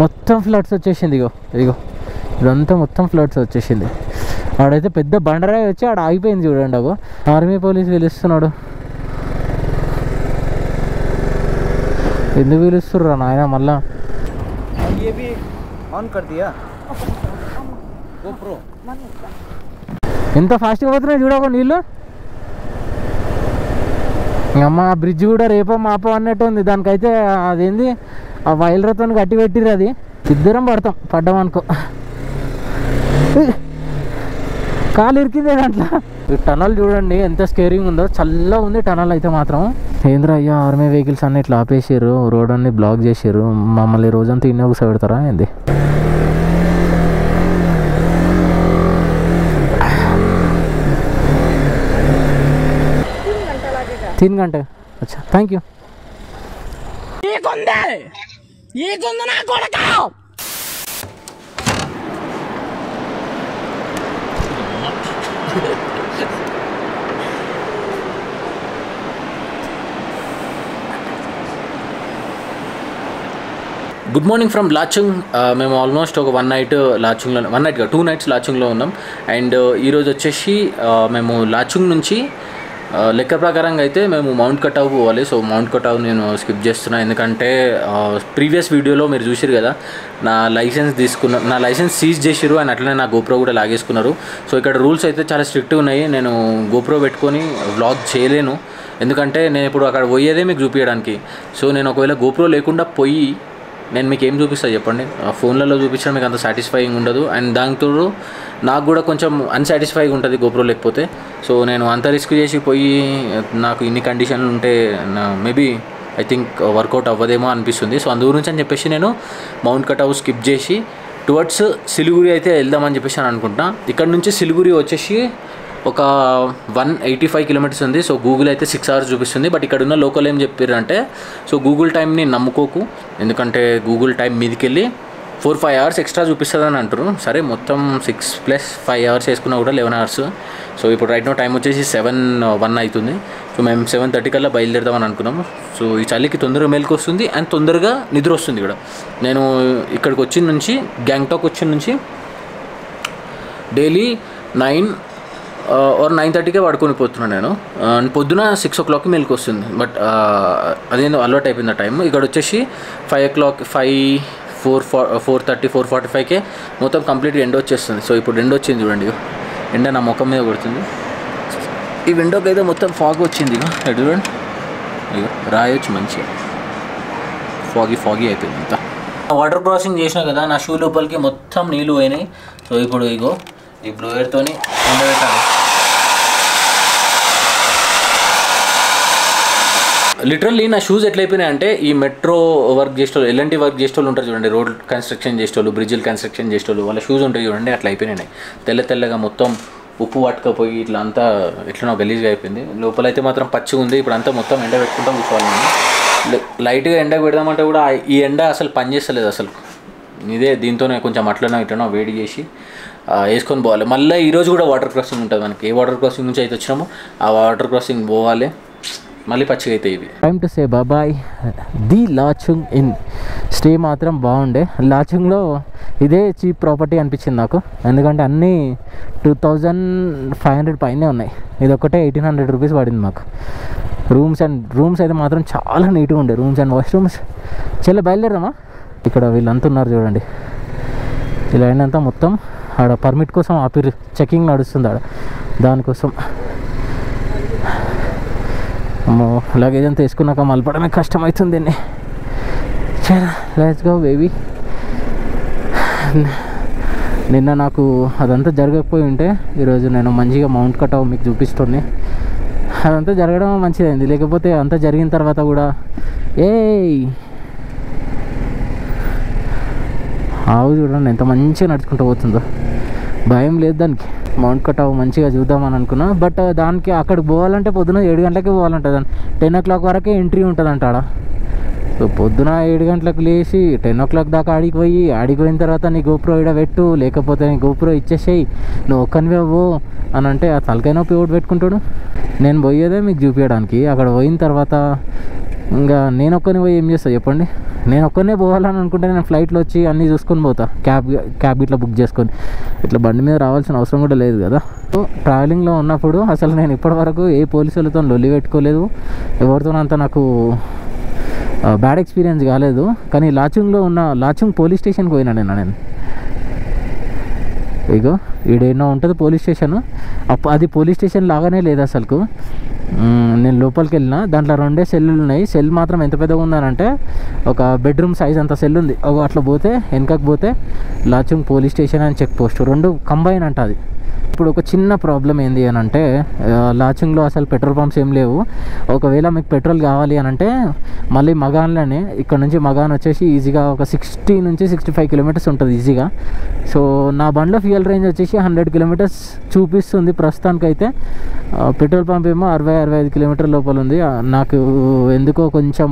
మొత్తం ఫ్లడ్స్ వచ్చేసింది. ఇగో ఇదంతా మొత్తం ఫ్లడ్స్ వచ్చేసింది. ఆడైతే పెద్ద బండరాయి వచ్చి ఆడ ఆగిపోయింది చూడండి. అగో ఆర్మీ పోలీస్ పిలుస్తున్నాడు. ఎందుకు పిలుస్తుర్రా నాయన మళ్ళా? ఎంత ఫాస్ట్గా పోతున్నాయి చూడక నీళ్ళు. అమ్మ ఆ బ్రిడ్జ్ కూడా రేపో మాపో అన్నట్టు ఉంది. దానికైతే అదేంది ఆ వైలరతో కట్టి పెట్టిర్రు. అది ఇద్దరం పడ్డాం అనుకో. కాలు ఇరికిందే దాంట్లో. ఈ టనల్ చూడండి ఎంత స్కేరింగ్ ఉందో. చల్లగా ఉంది టనల్ అయితే మాత్రం. ఏంద్ర అయ్యా ఆర్మీ వెహికల్స్ అన్ని ఇట్లా ఆపేసారు, రోడ్ అన్ని బ్లాక్ చేసారు. మమ్మల్ని రోజంతా ఇన్నే కూర్చోబెడతారా ఏంది? 3 घंटे. अच्छा thank you. Good morning from Lachung. మేము ఆల్మోస్ట్ ఒక 1 నైట్ లాచుంగ్లో, 1 నైట్ 2 నైట్స్ లాచుంగ్లో ఉన్నాం. అండ్ ఈరోజు వచ్చేసి మేము లాచుంగ్ నుంచి లెక్క ప్రకారంగా అయితే మేము మౌంట్ కటావ్ పోవాలి. సో మౌంట్ కటావ్ నేను స్కిప్ చేస్తున్నా, ఎందుకంటే ప్రీవియస్ వీడియోలో మీరు చూసారు కదా నా లైసెన్స్ సీజ్ చేసిరు అండ్ అట్లనే నా గోప్రో కూడా లాగేసుకున్నారు. సో ఇక్కడ రూల్స్ అయితే చాలా స్ట్రిక్ట్గా ఉన్నాయి. నేను గోప్రో పెట్టుకొని వ్లాగ్ చేయలేను, ఎందుకంటే నేను ఇప్పుడు అక్కడ పోయేదే మీకు చూపించడానికి. సో నేను ఒకవేళ గోప్రో లేకుండా పోయి నేను మీకు ఏం చూపిస్తా చెప్పండి? ఫోన్లలో చూపించడం మీకు అంత సాటిస్ఫైయింగ్ ఉండదు. అండ్ దాంతో నాకు కూడా కొంచెం అన్సాటిస్ఫైగా ఉంటుంది గోప్రో లేకపోతే. సో నేను అంత రిస్క్ చేసి పోయి నాకు ఇన్ని కండిషన్లు ఉంటే మేబీ ఐ థింక్ వర్కౌట్ అవ్వదేమో అనిపిస్తుంది. సో అందు గురించి అని చెప్పేసి నేను మౌంట్ కటావ్ స్కిప్ చేసి టువర్డ్స్ సిలిగురి అయితే వెళ్దామని చెప్పేసి అని అనుకుంటున్నా. ఇక్కడ నుంచి సిలిగురి వచ్చేసి ఒక 185 కిలోమీటర్స్ ఉంది. సో గూగుల్ అయితే 6 hours చూపిస్తుంది. బట్ ఇక్కడ ఉన్న లోకల్ ఏం చెప్పారంటే, సో గూగుల్ టైంని నమ్ముకోకు, ఎందుకంటే గూగుల్ టైం మీదకి వెళ్ళి 4-5 hours ఎక్స్ట్రా చూపిస్తుందని అంటారు. సరే మొత్తం 6 + 5 hours వేసుకున్నా కూడా 11 hours. సో ఇప్పుడు రైట్ నో టైం వచ్చేసి 7:01 అవుతుంది. సో మేము 7:30 కల్లా బయలుదేరదామని అనుకున్నాము. సో ఈ చలికి తొందరగా మేలుకు వస్తుంది అండ్ తొందరగా నిద్ర వస్తుంది కూడా. నేను ఇక్కడికి వచ్చిన నుంచి, గ్యాంగ్టాక్ వచ్చిన నుంచి డైలీ 9 or 9:30కే పడుకొని పోతున్నాను నేను. పొద్దున 6 o'clock మేలుకు వస్తుంది. బట్ అదేందో అలవాటు అయిపోయింది ఆ టైం. ఇక్కడ వచ్చేసి 5 o'clock, 4:30, 4:45కే మొత్తం కంప్లీట్గా ఎండ వచ్చేస్తుంది. సో ఇప్పుడు ఎండ వచ్చింది చూడండి, ఎండ నా ముఖం మీద కొడుతుంది. ఈ విండోకి అయితే మొత్తం ఫాగ్ వచ్చింది. ఇక చూడండి, ఇక రాయొచ్చు మంచిగా. ఫాగీ అయిపోయింది అంతా. వాటర్ క్రాసింగ్ చేసినా కదా, నా షూ లోపలికి మొత్తం నీళ్ళు పోయినాయి. సో ఇప్పుడు ఈ బ్లోయర్తోని ఎండబెట్టాలి. లిటరల్లీ నా షూస్ ఎట్లయిపోయినాయి అంటే, ఈ మెట్రో వర్క్ చేసేవాళ్ళు, ఎల్ఎన్టీ వర్క్ చేసేవాళ్ళు ఉంటారు చూడండి, రోడ్ కన్స్ట్రక్షన్ చేసేవాళ్ళు, బ్రిడ్జిల్ కన్స్ట్రక్షన్ చేసేవాళ్ళు, వాళ్ళ షూస్ ఉంటాయి చూడండి, అట్లా అయిపోయినాయి. తెల్లగా మొత్తం ఉప్పు పట్టుకపోయి ఇట్లా అంతా ఎట్లనో గలీజ్గా అయిపోయింది. లోపలైతే మాత్రం పచ్చిగా ఉంది. ఇప్పుడు అంతా మొత్తం ఎండ పెట్టుకుంటా కూర్చోవాలి. లైట్గా ఎండ పెడదామంటే కూడా ఈ ఎండ అసలు పనిచేస్తలేదు అసలు. దీంతోనే కొంచెం అట్లనో ఇట్లనో వేడి చేసి వేసుకొని పోవాలి. మళ్ళీ ఈరోజు కూడా వాటర్ క్రాసింగ్ ఉంటుంది మనకి. ఏ వాటర్ క్రాసింగ్ నుంచి అయితే వచ్చినామో ఆ వాటర్ క్రాసింగ్ పోవాలి, మళ్ళీ పచ్చిగా అయితే. ఇవి time to say bye. The Lachung inn stay మాత్రం బాగుండే. లాచుంగ్లో ఇదే చీప్ ప్రాపర్టీ అనిపించింది నాకు, ఎందుకంటే అన్నీ 2500 పైనే ఉన్నాయి. ఇది ఒకటే 1800 రూపీస్ పడింది మాకు. రూమ్స్ అయితే మాత్రం చాలా నీట్గా ఉండే, రూమ్స్ అండ్ వాష్రూమ్స్. చెల్లె బయలుదేరమ్మా. ఇక్కడ వీళ్ళంతా ఉన్నారు చూడండి, ఇలా అయినంతా మొత్తం ఆడ పర్మిట్ కోసం ఆపిరు, చెకింగ్ నడుస్తుంది ఆడ, దానికోసం. లగేజ్ అంతా వేసుకున్నాక మలపడమే కష్టమవుతుంది దీన్ని. చలో లెట్స్ గో బేబీ. నిన్న నాకు అదంతా జరగకపోయి ఉంటే ఈరోజు నేను మంచిగా మౌంట్ కటావ్ మీకు చూపిస్తుంది. అదంతా జరగడం మంచిదైంది, లేకపోతే అంతా జరిగిన తర్వాత కూడా ఆవు చూడండి ఎంత మంచిగా నడుచుకుంటూ పోతుందో, భయం లేదు దానికి. మౌంట్ కటావ్ మంచిగా చూద్దామని అనుకున్నా, బట్ దానికి అక్కడికి పోవాలంటే పొద్దున 7 గంటలకే పోవాలంట. 10 o'clock వరకే ఎంట్రీ ఉంటుందంట ఆడ. సో పొద్దున 7 గంటలకు లేచి 10 o'clock దాకా ఆడికి పోయిన తర్వాత నీ గోప్రో ఈడ పెట్టు, లేకపోతే నీ గోప్రో ఇచ్చేసేయి, నువ్వు ఒక్కనివే పో అని అంటే ఆ తలకైనా పేవుడు పెట్టుకుంటాడు. నేను పోయేదే మీకు చూపించడానికి. అక్కడ పోయిన తర్వాత ఇంకా నేను ఒక్కని పోయి ఏం చేస్తా చెప్పండి? నేను ఒక్కనే పోవాలని అనుకుంటే నేను ఫ్లైట్లో వచ్చి అన్నీ చూసుకొని పోతా, క్యాబ్ ఇట్లా బుక్ చేసుకొని. ఇట్లా బండి మీద రావాల్సిన అవసరం కూడా లేదు కదా. సో ట్రావెలింగ్లో ఉన్నప్పుడు అసలు నేను ఇప్పటివరకు ఏ పోలీసులతో లొల్లి పెట్టుకోలేదు, ఎవరితోనంత నాకు బ్యాడ్ ఎక్స్పీరియన్స్ కాలేదు. కానీ లాచుంగ్ పోలీస్ స్టేషన్కి పోయినా నేను. ఇగో ఈడేనో ఉంటుంది పోలీస్ స్టేషన్, అది పోలీస్ స్టేషన్ లాగానే లేదు అసలుకు. నేను లోపలికి వెళ్ళిన, దాంట్లో 2 సెల్లు ఉన్నాయి. సెల్ మాత్రం ఎంత పెద్దగా ఉందనంటే ఒక బెడ్రూమ్ సైజ్ అంత సెల్ ఉంది. అట్లా పోతే వెనకకి పోతే లాచుంగ్ పోలీస్ స్టేషన్ అని చెక్ పోస్ట్ 2 కంబైన్ అంట. అది ఇప్పుడు ఒక చిన్న ప్రాబ్లం ఏంది అని అంటే, లాచుంగ్లో అసలు పెట్రోల్ పంప్స్ ఏం లేవు. ఒకవేళ మీకు పెట్రోల్ కావాలి అని అంటే మళ్ళీ మగాన్లోనే, ఇక్కడ నుంచి మగాన్ వచ్చేసి ఈజీగా ఒక 60 నుంచి 65 కిలోమీటర్స్ ఉంటుంది ఈజీగా. సో నా బండ్లో ఫ్యూయల్ రేంజ్ వచ్చేసి 100 కిలోమీటర్స్ చూపిస్తుంది ప్రస్తుతానికైతే. పెట్రోల్ పంప్ ఏమో 60-65 కిలోమీటర్ లోపల ఉంది. నాకు ఎందుకో కొంచెం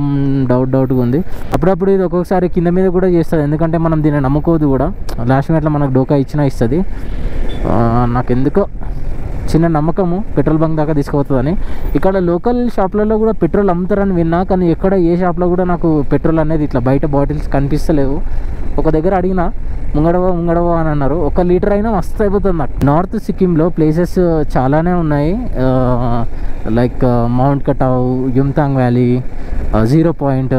డౌట్గా ఉంది. అప్పుడప్పుడు ఇది ఒక్కొక్కసారి కింద మీద కూడా చేస్తుంది, ఎందుకంటే మనం దీన్ని నమ్ముకోదు కూడా. లాస్ట్ మినిట్లో మనకు డోకా ఇచ్చినా ఇస్తుంది. నాకు ఎందుకో చిన్న నమ్మకము పెట్రోల్ బంక్ దాకా తీసుకుపోతుందని. ఇక్కడ లోకల్ షాప్లలో కూడా పెట్రోల్ అమ్ముతారని విన్నా, కానీ ఎక్కడ ఏ షాప్లో కూడా నాకు పెట్రోల్ అనేది ఇట్లా బయట బాటిల్స్ కనిపిస్తలేవు. ఒక దగ్గర అడిగినా ముంగడవో అని అన్నారు. 1 లీటర్ అయినా మస్తు అయిపోతుంది నాకు. నార్త్ సిక్కింలో ప్లేసెస్ చాలానే ఉన్నాయి, like mount Katao, Yumthang valley, 0 point,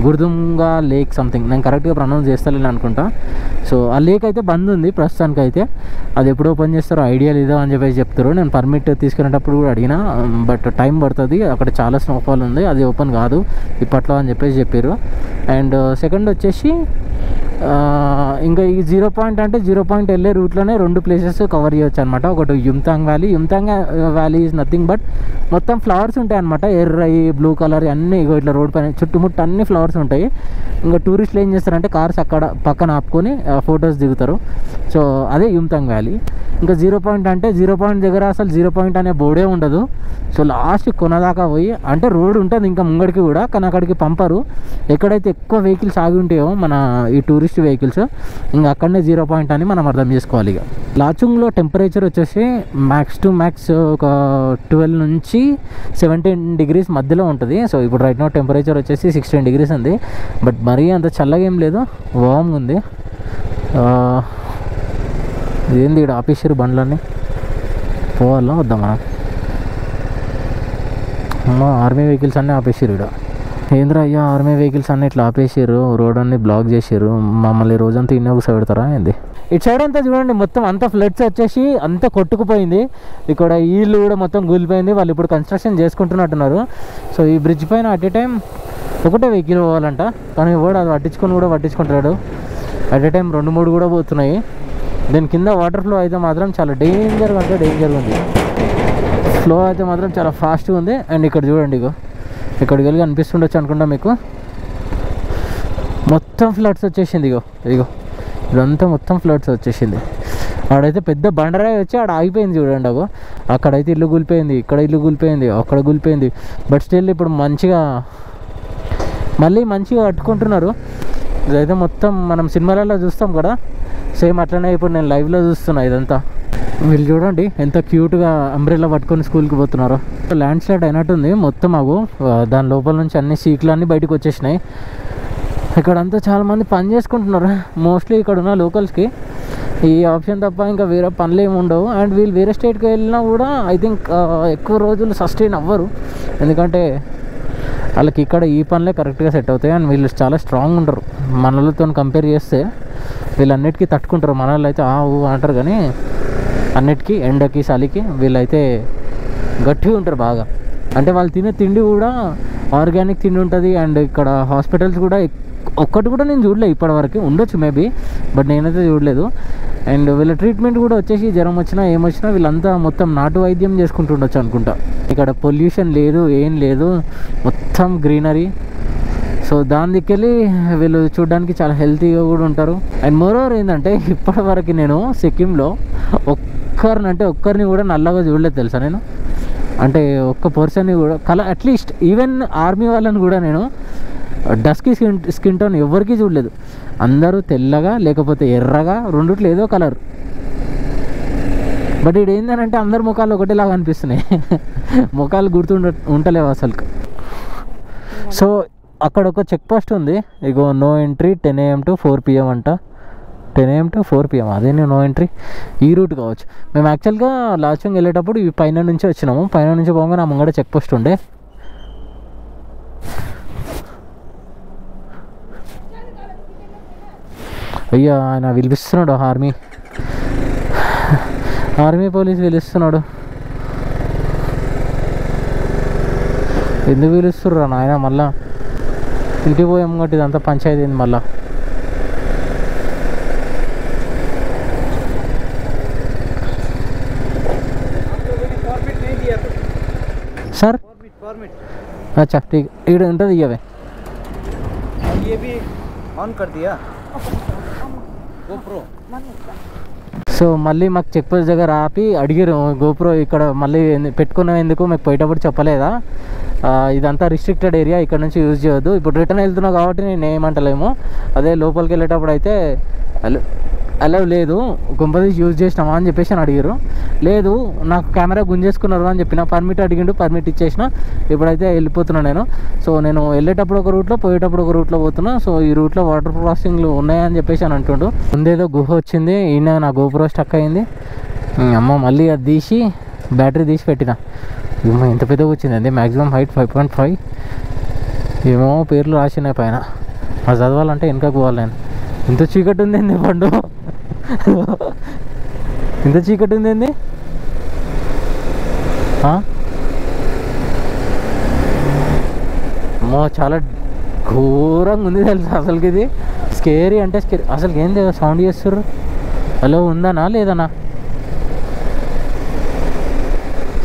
Gurudongmar lake something, నేను కరెక్ట్గా ప్రొనౌన్స్ చేస్తలేను అనుకుంటా. సో ఆ లేక్ అయితే బంద్ ఉంది ప్రస్తుతానికి అయితే. అది ఎప్పుడు ఓపెన్ చేస్తారో ఐడియా లేదో అని చెప్పేసి చెప్తారు. నేను పర్మిట్ తీసుకునేటప్పుడు కూడా అడిగినా, బట్ టైం పడుతుంది, అక్కడ చాలా స్నోఫాల్ ఉంది, అది ఓపెన్ కాదు ఇప్పట్లో అని చెప్పేసి చెప్పారు. అండ్ సెకండ్ వచ్చేసి ఇంకా ఈ 0 పాయింట్ అంటే 0 పాయింట్ వెళ్ళే రూట్లోనే 2 ప్లేసెస్ కవర్ చేయొచ్చు అనమాట. ఒకటి Yumthang valley is nothing but మొత్తం ఫ్లవర్స్ ఉంటాయి అనమాట, ఎర్రయి బ్లూ కలర్ అన్నీ. ఇట్లా రోడ్ పైన చుట్టుముట్టు అన్ని ఫ్లవర్స్ ఉంటాయి. ఇంకా టూరిస్టులు ఏం చేస్తారంటే కార్స్ అక్కడ పక్కన ఆపుకొని ఫొటోస్ దిగుతారు. సో అదే యుమ్తాంగ్ వ్యాలీ. ఇంకా 0 పాయింట్ అంటే 0 పాయింట్ దగ్గర అసలు 0 పాయింట్ అనే బోర్డే ఉండదు. సో లాస్ట్ కొనదాకా పోయి, అంటే రోడ్ ఉంటుంది ఇంకా ముంగడికి కూడా, కానీ అక్కడికి పంపరు. ఎక్కడైతే ఎక్కువ వెహికల్స్ ఆగి ఉంటాయో మన ఈ టూరిస్ట్ వెహికల్స్, ఇంకా అక్కడనే 0 పాయింట్ అని మనం అర్థం చేసుకోవాలి. ఇక లాచుంగ్లో టెంపరేచర్ వచ్చేసి మ్యాక్స్ టు మ్యాక్స్ ఒక 12 నుంచి 17 డిగ్రీస్ మధ్యలో ఉంటుంది. సో ఇప్పుడు రైట్ నో టెంపరేచర్ వచ్చేసి 16 డిగ్రీస్ ఉంది. బట్ మరీ అంత చల్లగా ఏం లేదు, వామ్గా ఉంది. ఏంది ఇక్కడ ఆపేసారు బండ్లన్నీ, పోవాలా వద్దామా? ఆర్మీ వెహికల్స్ అన్నీ ఆపేసారు ఇక్కడ. ఏంద్రా అయ్యా ఆర్మీ వెహికల్స్ అన్నీ ఇట్లా ఆపేసారు, రోడ్ అన్ని బ్లాక్ చేసారు. మమ్మల్ని రోజంతా ఇన్ని ఒక సైడ్ పెడతారా ఏంది? ఇటు సైడ్ అంతా చూడండి మొత్తం అంతా ఫ్లడ్స్ వచ్చేసి అంతా కొట్టుకుపోయింది. ఇక్కడ ఇల్లు కూడా మొత్తం కూలిపోయింది. వాళ్ళు ఇప్పుడు కన్స్ట్రక్షన్ చేసుకుంటున్నట్టున్నారు. సో ఈ బ్రిడ్జ్ పైన అట్ ఏ టైం ఒకటే వెహికల్ పోవాలంట, కానీ కూడా అది పట్టించుకుంటాడు. అట్ ఏ టైం 2-3 కూడా పోతున్నాయి. దీని కింద వాటర్ ఫ్లో అయితే మాత్రం చాలా డేంజర్గా ఉంది. ఫ్లో అయితే మాత్రం చాలా ఫాస్ట్గా ఉంది. అండ్ ఇక్కడ చూడండి, ఇక్కడికి వెళ్ళి అనిపిస్తుండొచ్చు అనుకుంటా మీకు, మొత్తం ఫ్లడ్స్ వచ్చేసింది. ఇగో ఇదంతా మొత్తం ఫ్లడ్స్ వచ్చేసింది. ఆడైతే పెద్ద బండరాయి వచ్చి ఆడ ఆగిపోయింది చూడండి. అక్కడైతే ఇల్లు కూలిపోయింది, ఇక్కడ ఇల్లు కూలిపోయింది, అక్కడ కూలిపోయింది. బట్ స్టిల్ ఇప్పుడు మళ్ళీ మంచిగా కట్టుకుంటున్నారు. ఇదైతే మొత్తం మనం సినిమాలలో చూస్తాం కదా, సేమ్ అట్లనే ఇప్పుడు నేను లైవ్లో చూస్తున్నా ఇదంతా. వీళ్ళు చూడండి ఎంత క్యూట్గా అంబ్రెల్లా పట్టుకొని స్కూల్కి పోతున్నారు. ల్యాండ్ స్లైడ్ అయినట్టుంది మొత్తం. దాని లోపల నుంచి అన్ని సీట్లు అన్నీ బయటకు వచ్చేసినాయి. ఇక్కడంతా చాలామంది పని చేసుకుంటున్నారు. మోస్ట్లీ ఇక్కడ ఉన్న లోకల్స్కి ఈ ఆప్షన్ తప్ప ఇంకా వేరే పనులు ఏమి ఉండవు. అండ్ వీళ్ళు వేరే స్టేట్కి వెళ్ళినా కూడా ఐ థింక్ ఎక్కువ రోజులు సస్టైన్ అవ్వరు, ఎందుకంటే వాళ్ళకి ఇక్కడ ఈ పనులే కరెక్ట్గా సెట్ అవుతాయి. అండ్ వీళ్ళు చాలా స్ట్రాంగ్ ఉంటారు. మనలతో కంపేర్ చేస్తే వీళ్ళన్నిటికీ తట్టుకుంటారు. మన వాళ్ళు అయితే అంటారు, కానీ అన్నిటికీ ఎండకి చలికి వీళ్ళైతే గట్టిగా ఉంటారు బాగా. అంటే వాళ్ళు తినే తిండి కూడా ఆర్గానిక్ తిండి ఉంటుంది. అండ్ ఇక్కడ హాస్పిటల్స్ కూడా ఒక్కటి కూడా నేను చూడలేదు ఇప్పటివరకు, ఉండొచ్చు మేబీ, బట్ నేనైతే చూడలేదు. అండ్ వీళ్ళ ట్రీట్మెంట్ కూడా వచ్చేసి జ్వరం వచ్చినా ఏమొచ్చినా వీళ్ళంతా మొత్తం నాటు వైద్యం చేసుకుంటుండొచ్చు అనుకుంటా. ఇక్కడ పొల్యూషన్ లేదు, ఏం లేదు, మొత్తం గ్రీనరీ. సో దాని దిక్కెళ్ళి వీళ్ళు చూడడానికి చాలా హెల్తీగా కూడా ఉంటారు. అండ్ మోరోవర్ ఏంటంటే ఇప్పటివరకు నేను సిక్కింలో ఒక్కరిని కూడా నల్లగా చూడలేదు తెలుసా నేను. అంటే ఒక్క పర్సన్ని కూడా అట్లీస్ట్ ఈవెన్ ఆర్మీ వాళ్ళని కూడా నేను డస్కీ స్కిన్ టోన్ ఎవరికి చూడలేదు. అందరూ తెల్లగా లేకపోతే ఎర్రగా, రెండిట్లో ఏదో కలర్. బట్ ఇది ఏంటంటే అందరు ముఖాలు ఒకటేలాగా అనిపిస్తున్నాయి. ముఖాలు ఉంటలేవు అసలు. సో అక్కడ ఒక చెక్ పోస్ట్ ఉంది, ఇగో no entry 10 AM to 4 PM అంట. 10 AM to 4 PM అదే నో ఎంట్రీ. ఈ రూట్ కావచ్చు. మేము యాక్చువల్గా లాచుంగ్ వెళ్ళేటప్పుడు ఇవి పైన నుంచి వచ్చినాము. పైన నుంచి పోగా నా ముంగడ చెక్ పోస్ట్ ఉండే. అయ్యా ఆయన పిలిపిస్తున్నాడు, ఆర్మీ పోలీస్ పిలుస్తున్నాడు. ఎందుకు పిలుస్తుర్రా నాయన? మళ్ళా ఇంటికి పోయాం కాబట్టి ఇదంతా పంచాయతీ అయింది మళ్ళా. సార్ అచ్చా ఠీక్ ఇక్కడ ఉంటుంది ఇవే. సో మళ్ళీ మాకు చెక్ పోస్ట్ దగ్గర ఆపి అడిగారు, గోప్రో ఇక్కడ మళ్ళీ పెట్టుకున్నాం ఎందుకు, మీకు పోయేటప్పుడు చెప్పలేదా, ఇదంతా రిస్ట్రిక్టెడ్ ఏరియా, ఇక్కడ నుంచి యూజ్ చేయొద్దు. ఇప్పుడు రిటర్న్ వెళ్తున్నావు కాబట్టి నేను ఏమంటలేము, అదే లోపలికి వెళ్ళేటప్పుడు అయితే అలవ్ లేదు, గుంపదీసి యూజ్ చేసినామా అని చెప్పేసి అని అడిగారు. లేదు నాకు కెమెరా గుంజేసుకున్నారు అని చెప్పిన. పర్మిట్ అడిగిండు, పర్మిట్ ఇచ్చేసిన. ఇప్పుడైతే వెళ్ళిపోతున్నాను నేను. సో నేను వెళ్ళేటప్పుడు ఒక రూట్లో, పోయేటప్పుడు ఒక రూట్లో పోతున్నా. సో ఈ రూట్లో వాటర్ క్రాసింగ్లు ఉన్నాయని చెప్పేసి అని అంటుండు. ముందేదో గుహ వచ్చింది, ఈయన నా గోప్రో స్టక్ అయింది. అమ్మ మళ్ళీ అది తీసి బ్యాటరీ తీసి పెట్టిన. ఎంత పెద్దగా వచ్చిందండి, మ్యాక్సిమం హైట్ 5.5. ఏమో పేర్లు రాసినాయి పైన, అది చదవాలంటే వెనక పోవాలి నేను. ఇంత చీకటి ఉందేంది పండు, ఇంత చీకటి ఉందేంది. అమ్మో చాలా ఘోరంగా ఉంది తెలుసా అసలుకి. ఇది స్కేరీ అంటే స్కేరీ. అసలుకి ఏంది సౌండ్ చేస్తుర్రు? హలో ఉందనా లేదనా?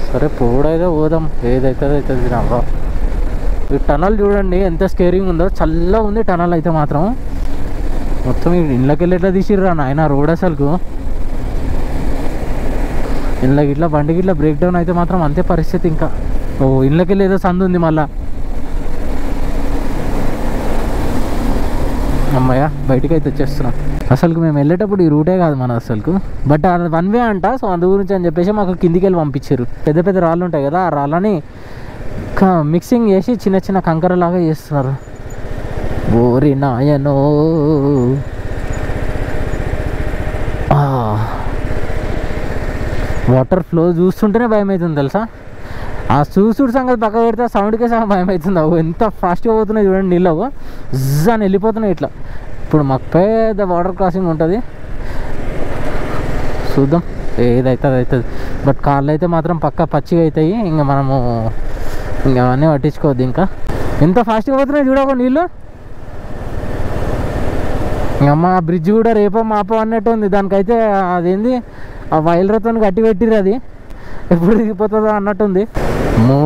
సరే పోడైతే పోదాం, ఏదైతే అవుతుంది నావా. ఈ టనల్ చూడండి ఎంత స్కేరింగ్ ఉందో, చల్లగా ఉంది టనల్ అయితే మాత్రం. మొత్తం ఇళ్ళకి వెళ్ళి ఎట్లా తీసిర్రా నాయన రోడ్ అసలుకు. ఇళ్ళకి ఇట్లా బండికి ఇట్లా బ్రేక్ డౌన్ అయితే మాత్రం అంతే పరిస్థితి. ఇంకా ఓ ఇళ్ళకి వెళ్ళి ఏదో సందు ఉంది మళ్ళా. అమ్మయ్య బయటికి అయితే వచ్చేస్తున్నాం. అసలుకు మేము వెళ్ళేటప్పుడు ఈ రూటే కాదు మన అసలుకు, బట్ అది 1 way అంట. సో అందు గురించి అని చెప్పేసి మాకు కిందికి వెళ్ళి పంపించారు. పెద్ద పెద్ద రాళ్ళు ఉంటాయి కదా, ఆ రాళ్ళని మిక్సింగ్ చేసి చిన్న చిన్న కంకరలాగా చేస్తున్నారు. ఓరి నాయనో, వాటర్ ఫ్లో చూస్తుంటేనే భయం అవుతుంది తెలుసా. ఆ చూసుడు సంగతి పక్క పెడితే సౌండ్కే సగం భయం అవుతుంది. అవి ఎంత ఫాస్ట్గా పోతున్నాయి చూడండి, నీళ్ళు జ్జ్ అని వెళ్ళిపోతున్నాయి ఇట్లా. ఇప్పుడు మాకు పెద్ద వాటర్ క్రాసింగ్ ఉంటుంది, చూద్దాం ఏదైతే అది అవుతుంది. బట్ కాళ్ళు అయితే మాత్రం పక్క పచ్చిగా అవుతాయి. ఇంకా మనము ఇంకా అవన్నీ పట్టించుకోవద్దు. ఇంకా ఎంత ఫాస్ట్గా పోతున్నాయి చూడక నీళ్ళు. అమ్మ ఆ బ్రిడ్జ్ కూడా రేపో మాపో అన్నట్టు ఉంది. దానికైతే అదేంది ఆ వైలర్తో కట్టి పెట్టిరు, అది ఎప్పుడు దిగిపోతుందో అన్నట్టుంది. అమ్మో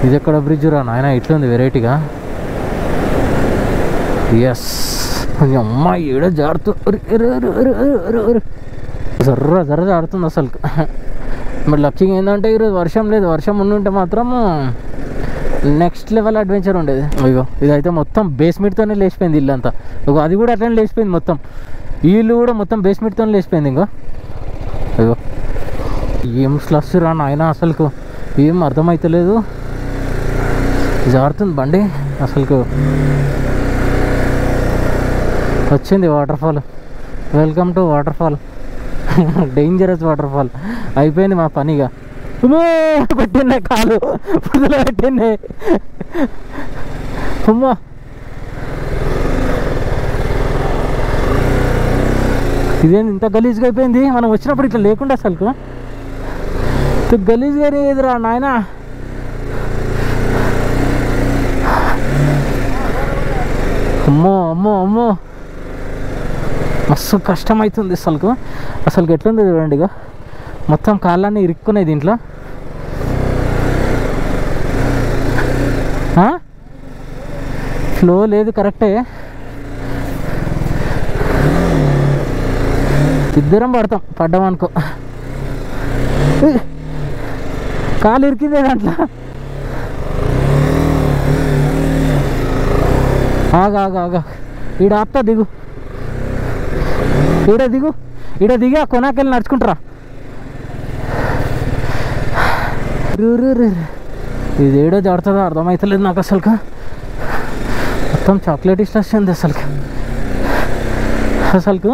ఇది ఎక్కడ బ్రిడ్జ్ రా నాయన, ఇట్లుంది వెరైటీగా. ఎస్ అమ్మ ఏడ జారుతూ జర్ర జారుతుంది అసలు. మరి లక్కీగా ఏంటంటే ఈరోజు వర్షం లేదు. వర్షం ఉండుంటే మాత్రం నెక్స్ట్ లెవెల్ అడ్వెంచర్ ఉండేది. అయ్యో ఇదైతే మొత్తం బేస్మెంట్తోనే లేచిపోయింది ఇల్లు అంతా. అది కూడా అట్లనే లేచిపోయింది మొత్తం. ఈ ఇల్లు కూడా మొత్తం బేస్మెంట్తో లేచిపోయింది. ఇంకా అయ్యో ఏం స్లస్ రా నాయన, అసలుకు ఏం అర్థమవుతలేదు. జారుతుంది బండి అసలుకు. వచ్చింది water fall. Welcome to water fall, dangerous water fall. అయిపోయింది మా పనిగా. పెట్టినాయి కాలు పుదులు పెట్టినాయి. అమ్మా ఇదేంది ఇంత గలీజ్గా అయిపోయింది. మనం వచ్చినప్పుడు ఇట్లా లేకుండా అసలుకు గలీజ్గా ఎదురా నాయన. అమ్మో అమ్మో అమ్మో మస్తు కష్టమవుతుంది అసలుకు. అసలుకి ఎట్లుంది చూడండి, ఇక మొత్తం కాళ్ళన్నీ ఇరుక్కున్నాయి దీంట్లో. ఫ్లో లేదు కరెక్టే. ఇద్దరం పడతాం, పడ్డామనుకో. కాలు ఇరికిందే దాంట్లో. ఆగా ఆగా ఆగా ఈడ ఆపుతా, దిగు ఈడ దిగు, ఈడ దిగి ఆ కొనాకెళ్ళి నడుచుకుంటారా. ఇది ఏడో జాడుతుందో అర్థమవుతలేదు నాకు అసలుగా. మొత్తం చాక్లెట్ ఇష్టం వస్తుంది అసలుకు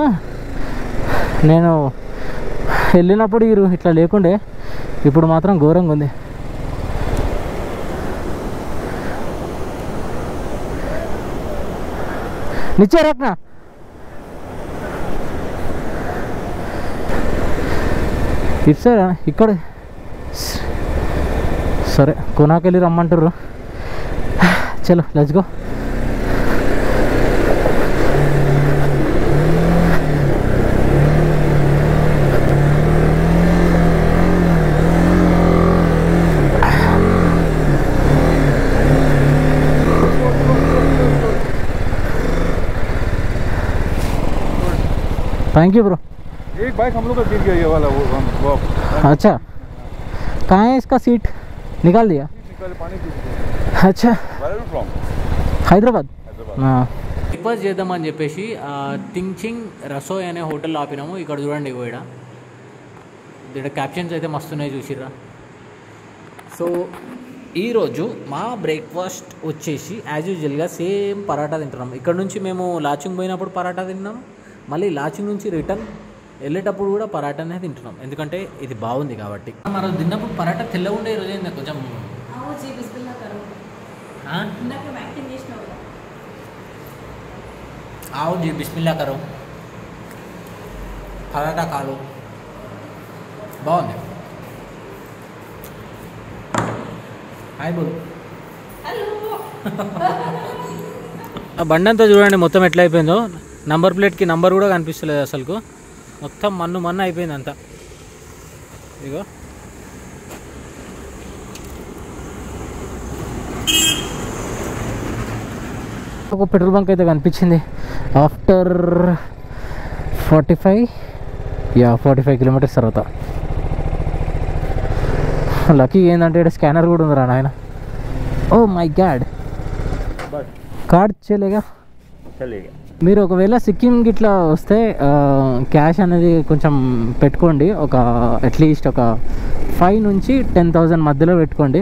నేను వెళ్ళినప్పుడు ఇట్లా లేకుండే, ఇప్పుడు మాత్రం ఘోరంగా ఉంది. నిచ్చే రత్న ఇచ్చారా ఇక్కడ? సరే కొనాకెళ్ళి రమ్మంటారు. చలో let's go. Thank you bro. एक बाइक हम लोग का गिर गया ये वाला वो अच्छा कहाँ है इसका सीट? निकाल दिया? निकाल पानी पी गया. अच्छा फ्रॉम హైదరాబాద్. బ్రేక్ఫాస్ట్ చేద్దామని చెప్పేసి థించింగ్ రసోయ్ అనే హోటల్ ఆపినాము. ఇక్కడ చూడండి ఇక్కడ క్యాప్షన్స్ అయితే మస్తున్నాయి చూసిర్రా. సో ఈరోజు మా బ్రేక్ఫాస్ట్ వచ్చేసి యాజ్ యూజువల్గా సేమ్ పరాటా తింటున్నాం. ఇక్కడ నుంచి మేము లాచింగ్ పోయినప్పుడు పరాటా తిన్నాం, మళ్ళీ లాచింగ్ నుంచి రిటర్న్ వెళ్ళేటప్పుడు కూడా పరాటానే తింటున్నాం, ఎందుకంటే ఇది బాగుంది కాబట్టి. మనం తిన్నప్పుడు పరాటా తెల్లగా ఉండే ఈరోజు ఏంది కొంచెం आओ जी बिस्मिल्ला करो पराठा खा लो బాగుంది. హాయ్ బోలు. ఆ బండి అంతా చూడండి మొత్తం ఎట్లా అయిపోయిందో. నంబర్ ప్లేట్కి నంబర్ కూడా కనిపిస్తలేదు అసలుకు, మొత్తం మన్ను అయిపోయింది అంతా. ఇగో ఒక పెట్రోల్ బంక్ అయితే కనిపించింది ఆఫ్టర్ 45 కిలోమీటర్స్ తర్వాత. లక్కీ ఏంటంటే ఇక్కడ స్కానర్ కూడా ఉందిరా నాయన. ఓ మై గాడ్, కార్డ్ చలేగా. మీరు ఒకవేళ సిక్కిం గిట్లా వస్తే క్యాష్ అనేది కొంచెం పెట్టుకోండి, ఒక అట్లీస్ట్ ఒక 5 నుంచి 10,000 మధ్యలో పెట్టుకోండి.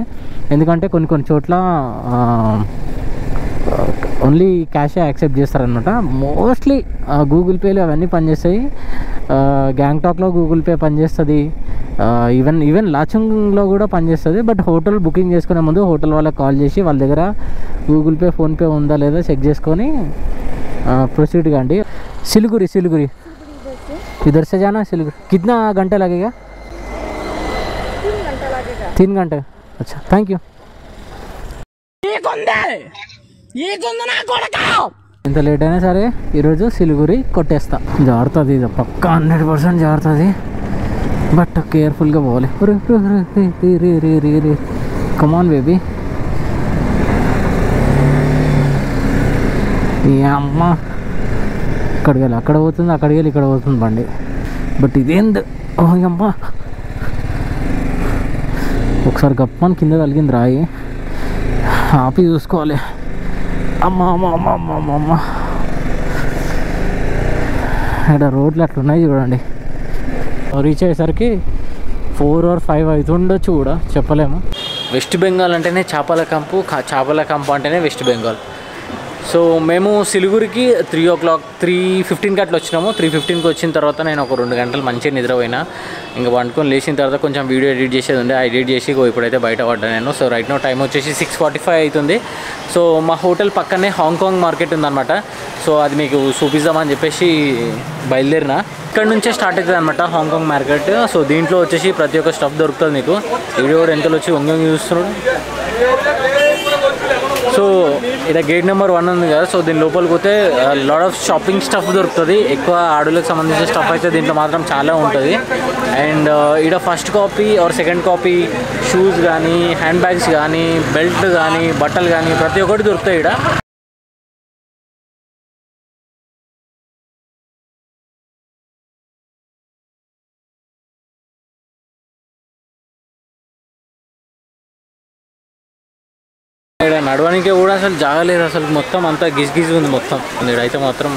ఎందుకంటే కొన్ని చోట్ల ఓన్లీ క్యాషే యాక్సెప్ట్ చేస్తారనమాట. మోస్ట్లీ గూగుల్ పేలు అవన్నీ పనిచేస్తాయి. గ్యాంగ్టాక్లో గూగుల్ పే పనిచేస్తుంది, ఈవెన్ లాచుంగ్లో కూడా పనిచేస్తుంది. బట్ హోటల్ బుకింగ్ చేసుకునే ముందు హోటల్ వాళ్ళకి కాల్ చేసి వాళ్ళ దగ్గర గూగుల్ పే ఫోన్పే ఉందా లేదా చెక్ చేసుకొని प्रोसीड गांडी. सिलीगुड़ी इधर से जाना सिलीगुड़ी. कितना घंटा लगेगा? 3 घंटे. अच्छा थैंक यू. ఇంత లేట్ అయినా సరే ఈరోజు సిలిగురి కొట్టేస్తా. జారుతుంది ఇది పక్కా 100% జారుతుంది, బట్ కేర్ఫుల్గా పోవాలి. Come on baby. ఈ అమ్మ ఇక్కడికి వెళ్ళి అక్కడ పోతుంది, అక్కడికి వెళ్ళి ఇక్కడ పోతుంది బండి. బట్ ఇదేంది ఓ అమ్మ, ఒకసారి గప్పని కింద కలిగింది రాయి, ఆపి చూసుకోవాలి. అమ్మ అమ్మ అమ్మ అమ్మ అమ్మ అమ్మ, ఇక్కడ రోడ్లు అట్లున్నాయి చూడండి. రీచ్ అయ్యేసరికి 4 or 5 అవుతుండొచ్చు కూడా చెప్పలేము. వెస్ట్ బెంగాల్ అంటేనే చేపల కంపు అంటేనే వెస్ట్ బెంగాల్. సో మేము సిలిగురికి 3:15కి అట్లా వచ్చినాము. 3:15కి వచ్చిన తర్వాత నేను ఒక 2 గంటలు మంచిగా నిద్రపోయినా. ఇంకా వండుకొని లేచిన తర్వాత కొంచెం వీడియో ఎడిట్ చేసేది ఉండే, ఆ ఎడిట్ చేసి ఇప్పుడైతే బయట పడ్డాను నేను. సో రైట్ నో టైం వచ్చేసి 6:45 అవుతుంది. సో మా హోటల్ పక్కనే హాంకాంగ్ మార్కెట్ ఉందన్నమాట. సో అది మీకు చూపిద్దామని చెప్పేసి బయలుదేరిన. ఇక్కడ నుంచే స్టార్ట్ అవుతుంది అనమాట హాంకాంగ్ మార్కెట్. సో దీంట్లో వచ్చేసి ప్రతి ఒక్క స్టఫ్ దొరుకుతుంది మీకు. వీడియో కూడా ఎంతలో వచ్చి వంగి చూస్తున్నాడు. సో ఇక్కడ గేట్ నెంబర్ 1 ఉంది కదా, సో దీని లోపలికి పోతే లాట్ ఆఫ్ షాపింగ్ స్టఫ్ దొరుకుతుంది. ఎక్కువ ఆడోళ్ళకి సంబంధించిన స్టఫ్ అయితే దీంట్లో మాత్రం చాలా ఉంటుంది. అండ్ ఇక్కడ first copy or second copy shoes కానీ, హ్యాండ్ బ్యాగ్స్ కానీ, బెల్ట్ కానీ, బట్టలు కానీ ప్రతి ఒక్కటి దొరుకుతాయి ఇక్కడ. ఇక్కడ నడవడానికి కూడా అసలు జాగలేదు, అసలు మొత్తం అంతా గిజ్ ఉంది మొత్తం. ఇక్కడైతే మాత్రం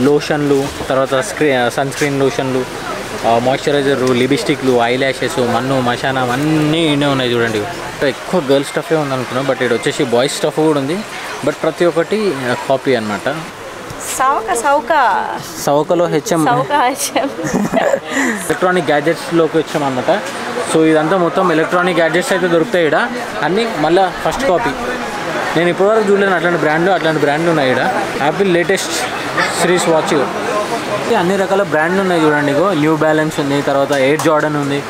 లోషన్లు, తర్వాత సన్ స్క్రీన్ లోషన్లు, మాయిశ్చరైజర్లు, లిప్స్టిక్లు, ఐ ల్యాషెస్, మన్ను మషానా అన్నీ ఇన్నే ఉన్నాయి చూడండి. ఎక్కువ గర్ల్స్ స్టఫే ఉంది అనుకున్నాం, బట్ ఇక్కడ వచ్చేసి బాయ్స్ స్టఫ్ కూడా ఉంది. బట్ ప్రతి ఒక్కటి కాపీ అనమాట. సౌకలో హెచ్ఎం ఎలక్ట్రానిక్ గ్యాడ్జెట్స్లోకి వచ్చామన్నమాట. సో ఇదంతా మొత్తం ఎలక్ట్రానిక్ గ్యాడ్జెట్స్ అయితే దొరుకుతాయి ఇక్కడ అన్నీ. మళ్ళీ ఫస్ట్ కాపీ నేను ఇప్పటివరకు చూడలేను అట్లాంటి బ్రాండ్లు ఉన్నాయి ఇక్కడ. యాపిల్ లేటెస్ట్ సిరీస్ వాచ్ అన్ని రకాల బ్రాండ్లు ఉన్నాయి చూడండి. ఇగో న్యూ బ్యాలెన్స్ ఉంది, తర్వాత ఎయిర్ జార్డన్ ఉంది,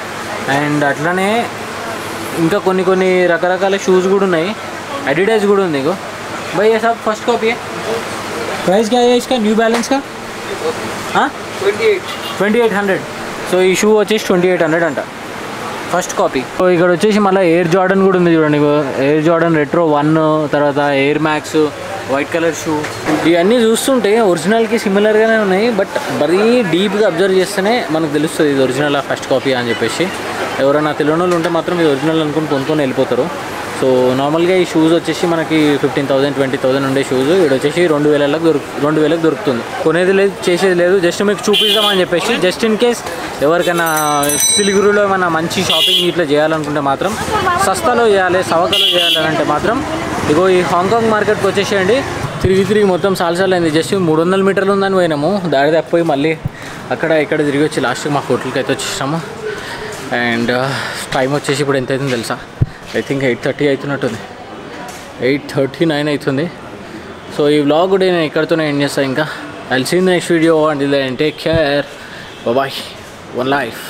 అండ్ అట్లనే ఇంకా కొన్ని రకరకాల షూస్ కూడా ఉన్నాయి. అడిడాస్ కూడా ఉంది. ఇగో भाई ये सब फर्स्ट कॉपी है. प्राइस क्या है इसका न्यू बैलेंस का? 2800. సో ఈ షూ వచ్చేసి 2800 అంట ఫస్ట్ కాపీ. సో ఇక్కడ వచ్చేసి మళ్ళీ ఎయిర్ జార్డన్ కూడా ఉంది చూడండి. ఎయిర్ జార్డన్ రెట్రో 1, తర్వాత air max white colour shoe. ఇవన్నీ చూస్తుంటే ఒరిజినల్కి సిమిలర్గానే ఉన్నాయి, బట్ మరీ డీప్గా అబ్జర్వ్ చేస్తేనే మనకు తెలుస్తుంది ఇది ఒరిజినల్ ఫస్ట్ కాపీ అని చెప్పేసి. ఎవరైనా తెలియని వాళ్ళు ఉంటే మాత్రం ఇది ఒరిజినల్ అనుకుని కొనుక్కొని వెళ్ళిపోతారు. సో నార్మల్గా ఈ షూస్ వచ్చేసి మనకి 15,000 20,000 ఉండే షూస్ ఇక్కడ వచ్చేసి 2,000 దొరుకుతుంది. కొనేది లేదు, చేసేది లేదు, జస్ట్ మీకు చూపిద్దామని చెప్పేసి. జస్ట్ ఇన్ కేస్ ఎవరికైనా సిలిగురిలో ఏమైనా మంచి షాపింగ్ ఇట్లా చేయాలనుకుంటే మాత్రం సస్తాలో చేయాలి, సవకలో చేయాలంటే మాత్రం ఇగో ఈ హాంకాంగ్ మార్కెట్కి వచ్చేసేయండి. తిరిగి మొత్తం సాలసాలు అయింది. జస్ట్ 300 మీటర్లు ఉందని పోయినాము, దాడి తప్పిపోయి మళ్ళీ అక్కడ ఇక్కడ తిరిగి వచ్చి లాస్ట్కి మా హోటల్కి అయితే వచ్చేసాము. అండ్ టైం వచ్చేసి ఇప్పుడు ఎంత అవుతుంది తెలుసా? ఐ థింక్ 8:30 అవుతున్నట్టుంది, 8:39 అవుతుంది. సో ఈ వ్లాగ్ కూడా నేను ఇక్కడితోనే ఎండ్ చేస్తాను. ఇంకా I will see in the next video and take care, bye, one life.